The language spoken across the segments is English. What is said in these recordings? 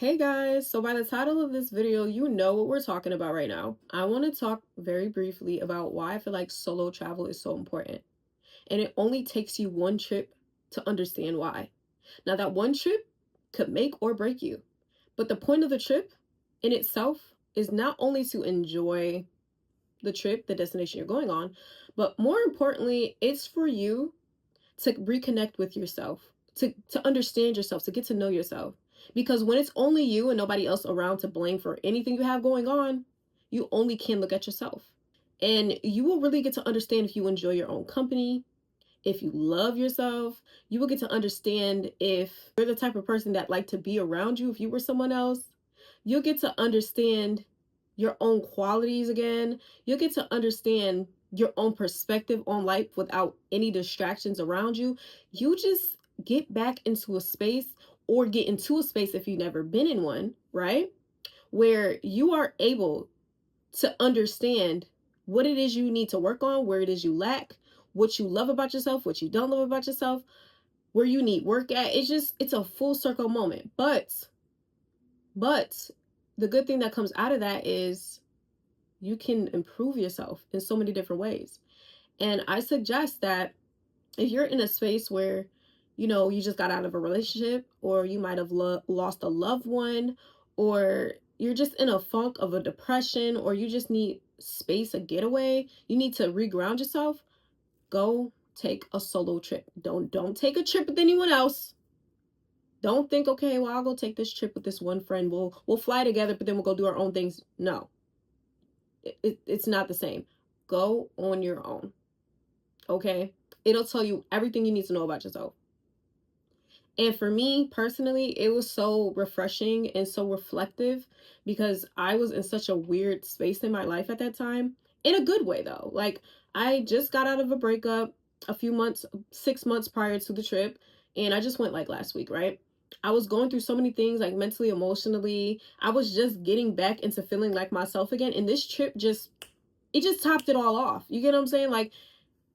Hey guys, so by the title of this video, you know what we're talking about right now. I want to talk very briefly about why I feel like solo travel is so important. And it only takes you one trip to understand why. Now, that one trip could make or break you. But the point of the trip in itself is not only to enjoy the trip, the destination you're going on, but more importantly, it's for you to reconnect with yourself, to understand yourself, to get to know yourself. Because when it's only you and nobody else around to blame for anything you have going on, you only can look at yourself. And you will really get to understand if you enjoy your own company, if you love yourself. You will get to understand if you're the type of person that like to be around you if you were someone else. You'll get to understand your own qualities again. You'll get to understand your own perspective on life without any distractions around you. You just get back into a space, or get into a space if you've never been in one, right? Where you are able to understand what it is you need to work on, where it is you lack, what you love about yourself, what you don't love about yourself, where you need work at. It's a full circle moment. But the good thing that comes out of that is you can improve yourself in so many different ways. And I suggest that if you're in a space where, you just got out of a relationship, or you might have lost a loved one, or you're just in a funk of a depression, or you just need space, a getaway, you need to reground yourself, go take a solo trip. Don't take a trip with anyone else. Don't think, okay, well, I'll go take this trip with this one friend. We'll fly together, but then we'll go do our own things. No, it's not the same. Go on your own. Okay? It'll tell you everything you need to know about yourself. And for me personally, it was so refreshing and so reflective, because I was in such a weird space in my life at that time. In a good way, though. Like, I just got out of a breakup a few months, 6 months prior to the trip. And I just went like last week, right? I was going through so many things, like mentally, emotionally. I was just getting back into feeling like myself again. And this trip it just topped it all off. You get what I'm saying? Like,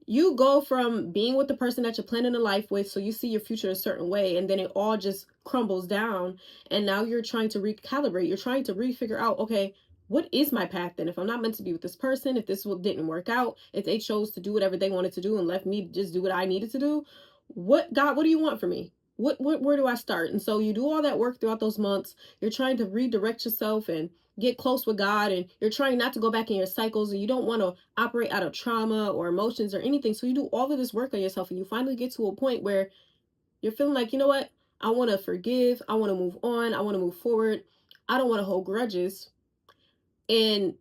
you go from being with the person that you're planning a life with, so you see your future a certain way, and then it all just crumbles down. And now you're trying to recalibrate. You're trying to refigure out, okay, what is my path then? If I'm not meant to be with this person, if this didn't work out, if they chose to do whatever they wanted to do and left me just do what I needed to do, what do you want from me? Where do I start? And so you do all that work throughout those months. You're trying to redirect yourself and get close with God, and you're trying not to go back in your cycles, and you don't want to operate out of trauma or emotions or anything. So you do all of this work on yourself, and you finally get to a point where you're feeling like, you know what? I want to forgive. I want to move on. I want to move forward. I don't want to hold grudges. And,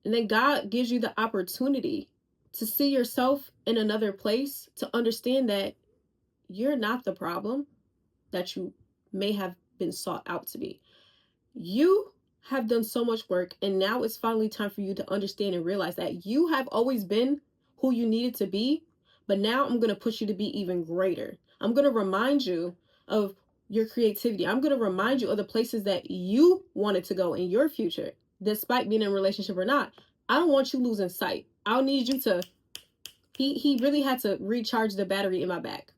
and then God gives you the opportunity to see yourself in another place, to understand that you're not the problem that you may have been sought out to be. You have done so much work, and now it's finally time for you to understand and realize that you have always been who you needed to be, but now I'm going to push you to be even greater. I'm going to remind you of your creativity. I'm going to remind you of the places that you wanted to go in your future, despite being in a relationship or not. I don't want you losing sight. I need you to, he really had to recharge the battery in my back.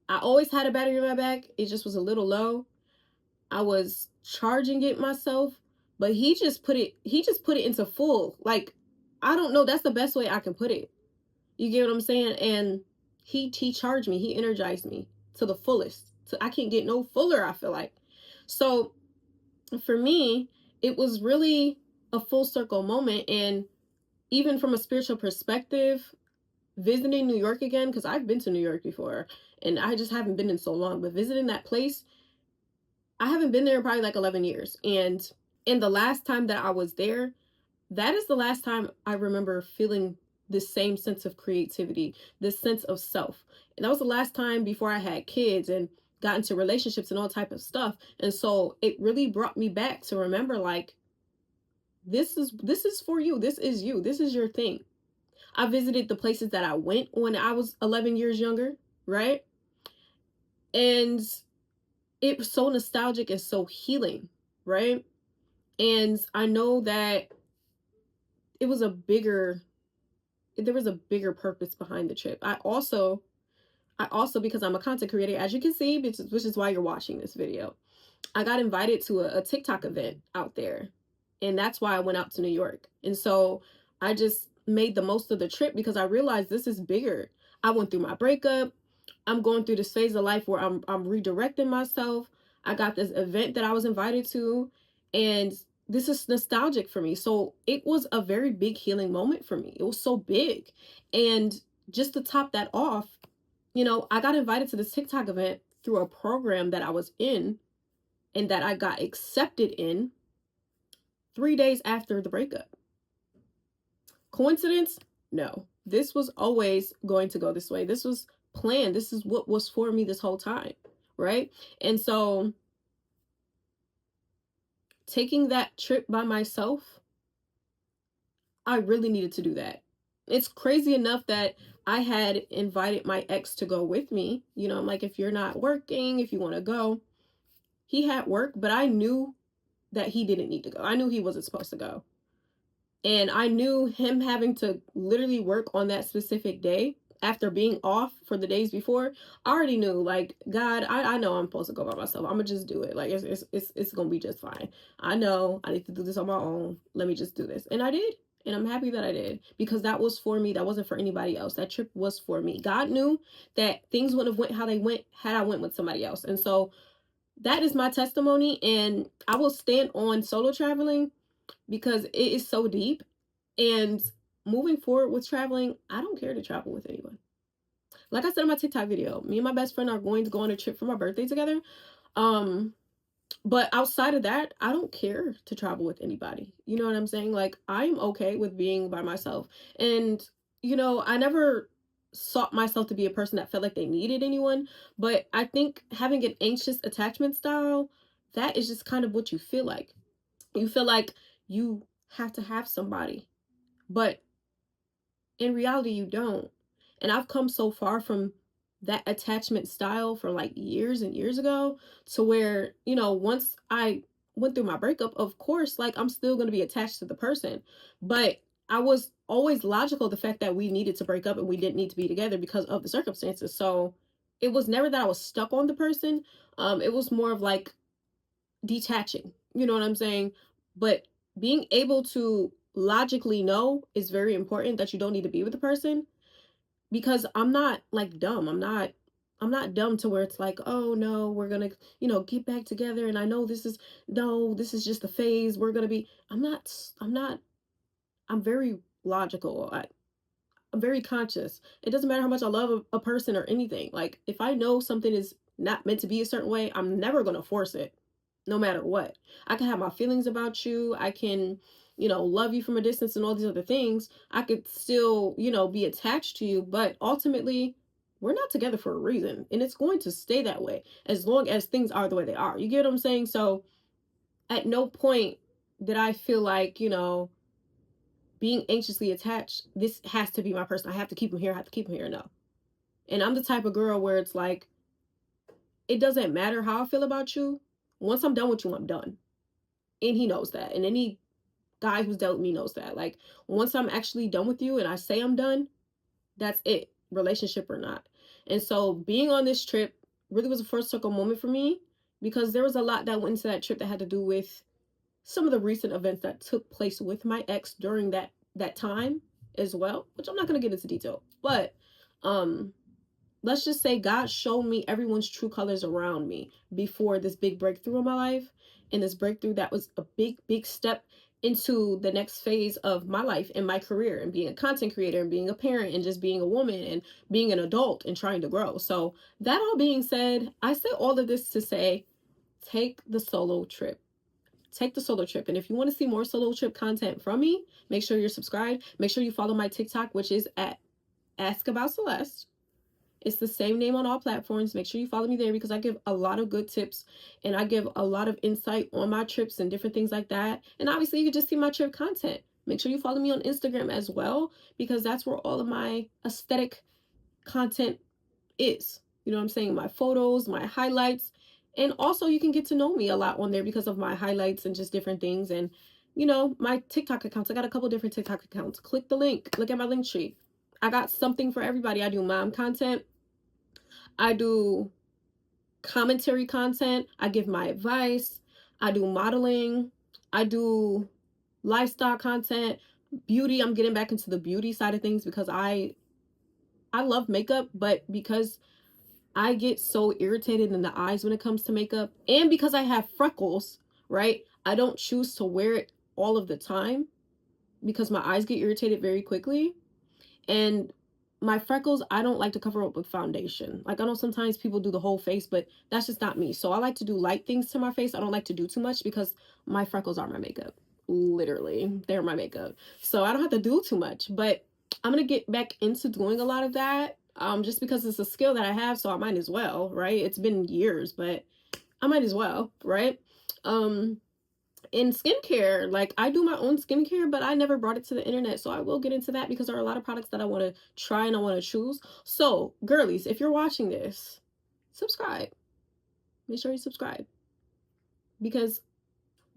I always had a battery in my back. It just was a little low. I was charging it myself, but he just put it into full. Like, I don't know, that's the best way I can put it. You get what I'm saying? And he charged me, he energized me to the fullest. So I can't get no fuller, I feel like. So for me, it was really a full circle moment. And even from a spiritual perspective, visiting New York again, because I've been to New York before and I just haven't been in so long, but visiting that place, I haven't been there in probably like 11 years. And in the last time that I was there, that is the last time I remember feeling this same sense of creativity, this sense of self. And that was the last time before I had kids and got into relationships and all type of stuff. And so it really brought me back to remember, like, this is for you. This is you. This is your thing. I visited the places that I went when I was 11 years younger, right? And it was so nostalgic and so healing, right? And I know that it was a bigger there was a bigger purpose behind the trip. I also, because I'm a content creator, as you can see, which is why you're watching this video, I got invited to a TikTok event out there. And that's why I went out to New York. And so I just made the most of the trip because I realized this is bigger. I went through my breakup. I'm going through this phase of life where I'm redirecting myself. I got this event that I was invited to, and this is nostalgic for me. So it was a very big healing moment for me. It was so big. And just to top that off, I got invited to this TikTok event through a program that I was in and that I got accepted in 3 days after the breakup. Coincidence? No. This was always going to go this way. This was planned. This is what was for me this whole time, right? And so taking that trip by myself, I really needed to do that. It's crazy enough that I had invited my ex to go with me. I'm like, if you're not working, if you want to go. He had work, but I knew that he didn't need to go. I knew he wasn't supposed to go. And I knew him having to literally work on that specific day after being off for the days before. I already knew, like, God, I know I'm supposed to go by myself. I'm gonna just do it. Like, it's gonna be just fine. I know I need to do this on my own. Let me just do this. And I did. And I'm happy that I did, because that was for me. That wasn't for anybody else. That trip was for me. God knew that things wouldn't have went how they went had I went with somebody else. And so that is my testimony. And I will stand on solo traveling because it is so deep. And moving forward with traveling, I don't care to travel with anyone. Like I said in my TikTok video, me and my best friend are going to go on a trip for my birthday together. Um, but outside of that, I don't care to travel with anybody. You know what I'm saying? Like, I'm okay with being by myself. And, I never sought myself to be a person that felt like they needed anyone. But I think having an anxious attachment style, that is just kind of what you feel like. You feel like you have to have somebody. But in reality, you don't. And I've come so far from that attachment style from like years and years ago to where, once I went through my breakup, of course, like, I'm still going to be attached to the person. But I was always logical, the fact that we needed to break up and we didn't need to be together because of the circumstances. So it was never that I was stuck on the person. It was more of like detaching, you know what I'm saying? But being able to logically know is very important, that you don't need to be with the person, because I'm not like dumb. I'm not dumb to where it's like, oh no, we're gonna, get back together. And I know this is, no, this is just a phase. We're gonna be, I'm very logical. I'm very conscious. It doesn't matter how much I love a person or anything. Like, if I know something is not meant to be a certain way, I'm never going to force it, no matter what. I can have my feelings about you. I can, love you from a distance and all these other things. I could still, be attached to you. But ultimately, we're not together for a reason. And it's going to stay that way as long as things are the way they are. You get what I'm saying? So at no point did I feel like, being anxiously attached, this has to be my person. I have to keep him here. I have to keep him here. No. And I'm the type of girl where it's like, it doesn't matter how I feel about you. Once I'm done with you, I'm done. And he knows that. And any guy who's dealt with me knows that. Like, once I'm actually done with you and I say I'm done, that's it, relationship or not. And so being on this trip really was a first circle moment for me, because there was a lot that went into that trip that had to do with some of the recent events that took place with my ex during that time as well, which I'm not going to get into detail. But um let's just say God showed me everyone's true colors around me before this big breakthrough in my life. And this breakthrough that was a big step into the next phase of my life and my career, and being a content creator and being a parent and just being a woman and being an adult and trying to grow. So that all being said, I say all of this to say, take the solo trip. Take the solo trip. And if you want to see more solo trip content from me, make sure you're subscribed. Make sure you follow my TikTok, which is at AskAboutCeleste. It's the same name on all platforms. Make sure you follow me there, because I give a lot of good tips and I give a lot of insight on my trips and different things like that. And obviously you can just see my trip content. Make sure you follow me on Instagram as well, because that's where all of my aesthetic content is. You know what I'm saying? My photos, my highlights. And also you can get to know me a lot on there because of my highlights and just different things. And, my TikTok accounts. I got a couple different TikTok accounts. Click the link. Look at my link tree. I got something for everybody. I do mom content. I do commentary content, I give my advice, I do modeling, I do lifestyle content, beauty. I'm getting back into the beauty side of things because I love makeup, but because I get so irritated in the eyes when it comes to makeup, and because I have freckles, right? I don't choose to wear it all of the time because my eyes get irritated very quickly. And my freckles, I don't like to cover up with foundation. Like, I know sometimes people do the whole face, but that's just not me. So I like to do light things to my face. I don't like to do too much because my freckles are my makeup. Literally, they're my makeup. So I don't have to do too much, but I'm going to get back into doing a lot of that. Just because it's a skill that I have, so I might as well, right? It's been years, but I might as well, right? Um, in skincare, like, I do my own skincare, but I never brought it to the internet. So I will get into that because there are a lot of products that I want to try and I want to choose. So, girlies, if you're watching this, subscribe. Make sure you subscribe because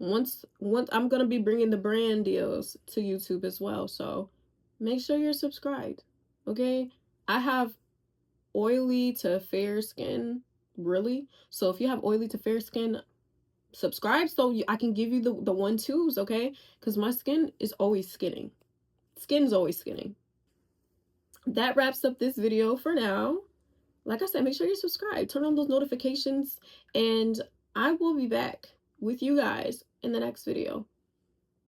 once I'm going to be bringing the brand deals to YouTube as well. So, make sure you're subscribed. Okay? I have oily to fair skin, really. So, if you have oily to fair skin, subscribe so I can give you the 1-2s, okay? Because my skin is always skinning. Skin's always skinning. That wraps up this video for now. Like I said, make sure you subscribe, turn on those notifications, and I will be back with you guys in the next video.